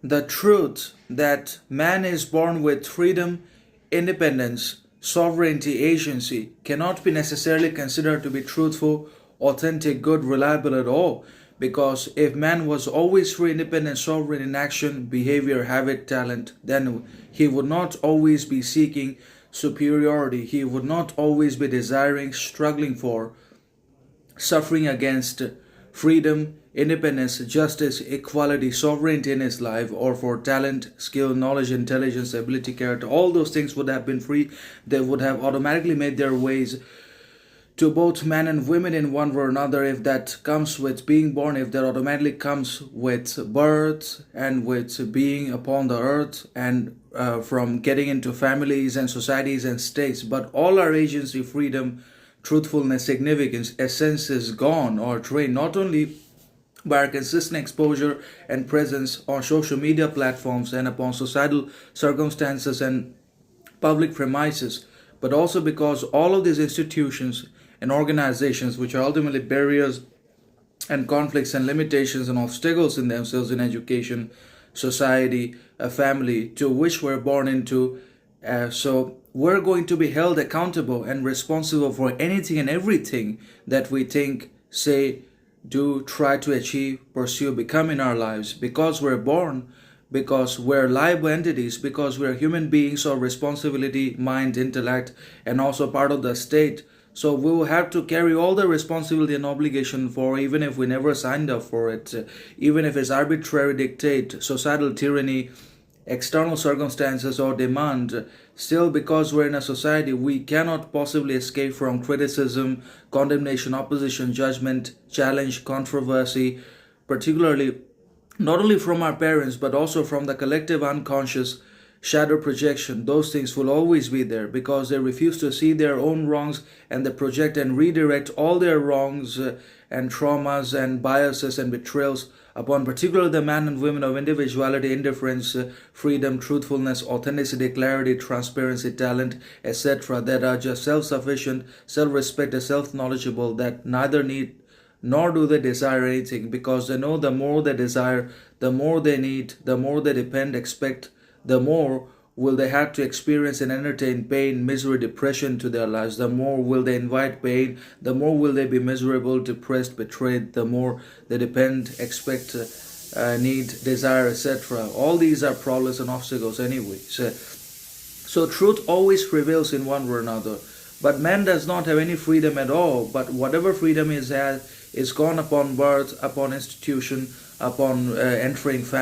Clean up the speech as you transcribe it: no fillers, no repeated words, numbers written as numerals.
The truth that man is born with freedom, independence, sovereignty, agency cannot be necessarily considered to be truthful, authentic, good, reliable at all. Because if man was always free, independent, sovereign in action, behavior, habit, talent, then he would not always be seeking superiority. He would not always be desiring, struggling for, suffering against freedom, independence, justice, equality, sovereignty in his life, or for talent, skill, knowledge, intelligence, ability, character. All those things would have been free. They would have automatically made their ways to both men and women in one way or another. If that comes with being born, if that automatically comes with birth and with being upon the earth, and from getting into families and societies and states. But all our agency, freedom, truthfulness, significance, essence is gone or drained, not only by our consistent exposure and presence on social media platforms and upon societal circumstances and public premises, but also because all of these institutions and organizations, which are ultimately barriers and conflicts and limitations and obstacles in themselves in education, society, a family to which we're born into. So we're going to be held accountable and responsible for anything and everything that we think, say, do, try to achieve, pursue, become in our lives, because we're born, because we're live entities, because we're human beings of responsibility, mind, intellect, and also part of the state. So we will have to carry all the responsibility and obligation for, even if we never signed up for it, even if it's arbitrary dictate, societal tyranny, external circumstances or demand. Still, because we're in a society, we cannot possibly escape from criticism, condemnation, opposition, judgment, challenge, controversy, particularly not only from our parents but also from the collective unconscious shadow projection. Those things will always be there because they refuse to see their own wrongs, and they project and redirect all their wrongs and traumas and biases and betrayals upon particularly the men and women of individuality, indifference, freedom, truthfulness, authenticity, clarity, transparency, talent, etc., that are just self-sufficient, self-respected, self-knowledgeable, that neither need nor do they desire anything, because they know the more they desire, the more they need, the more they depend, expect, the more will they have to experience and entertain pain, misery, depression to their lives. The more will they invite pain, the more will they be miserable, depressed, betrayed, the more they depend, expect, need, desire, etc. All these are problems and obstacles anyway. So truth always prevails in one way or another. But man does not have any freedom at all. But whatever freedom is had is gone upon birth, upon institution, upon entering family.